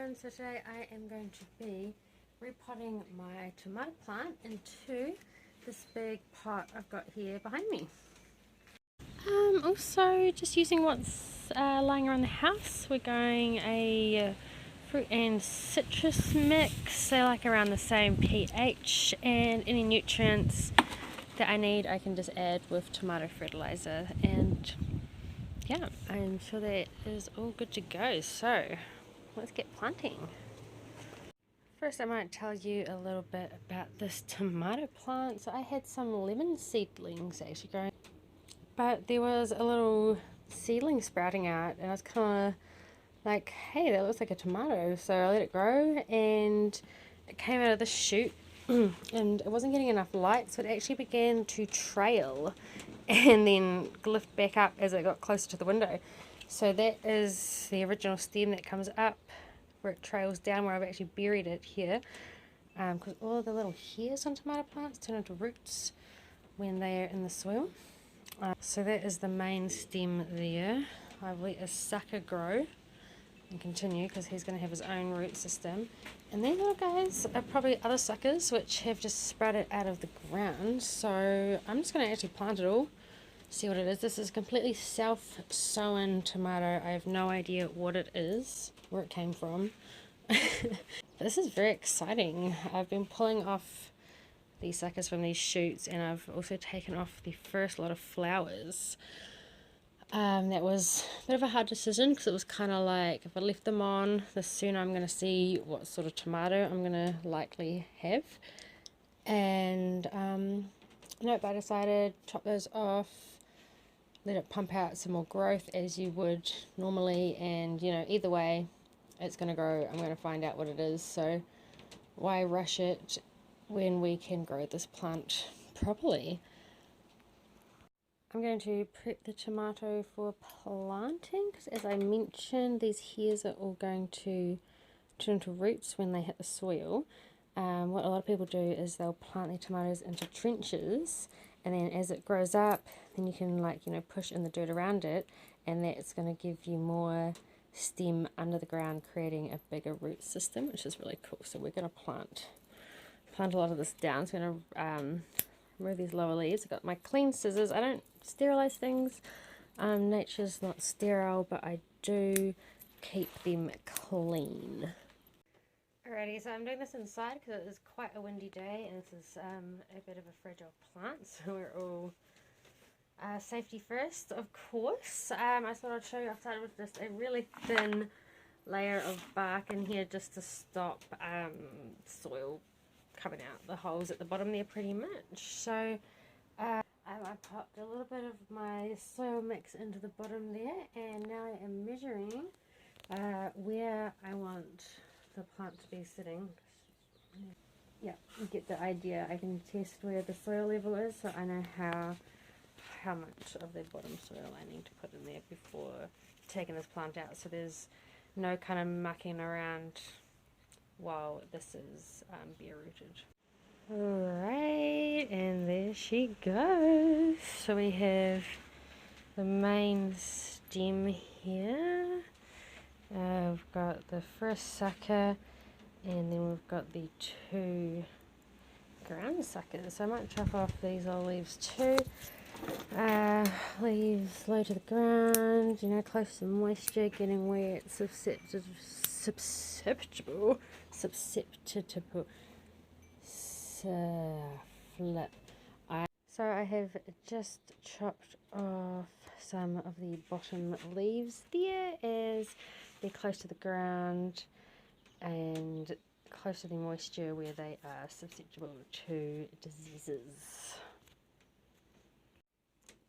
everyone, so today I am going to be repotting my tomato plant into this big pot I've got here behind me. Also just using what's lying around the house. We're going a fruit and citrus mix. They're like around the same pH, and any nutrients that I need I can just add with tomato fertilizer, and yeah, I'm sure that is all good to go. So let's get planting. First I might tell you a little bit about this tomato plant. So I had some lemon seedlings actually growing, but there was a little seedling sprouting out and I was kind of like, hey, that looks like a tomato. So I let it grow and it came out of the shoot and it wasn't getting enough light, so it actually began to trail and then lift back up as it got closer to the window. So that is the original stem that comes up where it trails down, where I've actually buried it here, because all of the little hairs on tomato plants turn into roots when they are in the soil. So that is the main stem there. I've let a sucker grow and continue because he's going to have his own root system. And these little guys are probably other suckers which have just sprouted out of the ground. So I'm just going to actually plant it all, see what it is. This is completely self-sown tomato. I have no idea what it is, where it came from. This is very exciting. I've been pulling off these suckers from these shoots, and I've also taken off the first lot of flowers. That was a bit of a hard decision because it was kind of like, if I left them on, the sooner I'm going to see what sort of tomato I'm going to likely have. And nope, I decided chop those off, let it pump out some more growth as you would normally, and you know, either way it's going to grow. I'm going to find out what it is, so why rush it when we can grow this plant properly. I'm going to prep the tomato for planting because, as I mentioned, these hairs are all going to turn into roots when they hit the soil. What a lot of people do is they'll plant their tomatoes into trenches, and then as it grows up, then you can, like, you know, push in the dirt around it, and that's going to give you more stem under the ground, creating a bigger root system, which is really cool. So we're going to plant a lot of this down. So I'm going to remove these lower leaves. I've got my clean scissors. I don't sterilize things. Nature's not sterile, but I do keep them clean. Alrighty, so I'm doing this inside because it is quite a windy day, and this is a bit of a fragile plant, so we're all safety first, of course. I thought I'd show you. I've started with just a really thin layer of bark in here just to stop soil coming out the holes at the bottom there pretty much. So I popped a little bit of my soil mix into the bottom there, and now I am measuring where I want the plant to be sitting. Yeah, you get the idea. I can test where the soil level is, so I know how much of the bottom soil I need to put in there before taking this plant out, so there's no kind of mucking around while this is bare rooted. Alright, and there she goes. So we have the main stem here. We've got the first sucker, and then we've got the two ground suckers. So I might chop off these old leaves too. Leaves low to the ground, you know, close to moisture, getting where it's susceptible. Flip. So I have just chopped off some of the bottom leaves there, as they're close to the ground and close to the moisture where they are susceptible to diseases.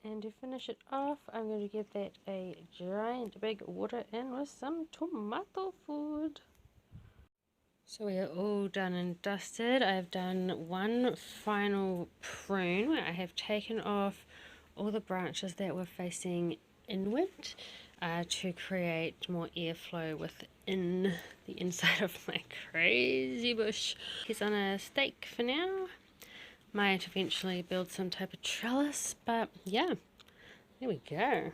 And to finish it off, I'm going to give that a giant big water in with some tomato food. So we are all done and dusted. I've done one final prune where I have taken off all the branches that were facing inward to create more airflow within the inside of my crazy bush. He's on a stake for now. Might eventually build some type of trellis, but yeah, there we go.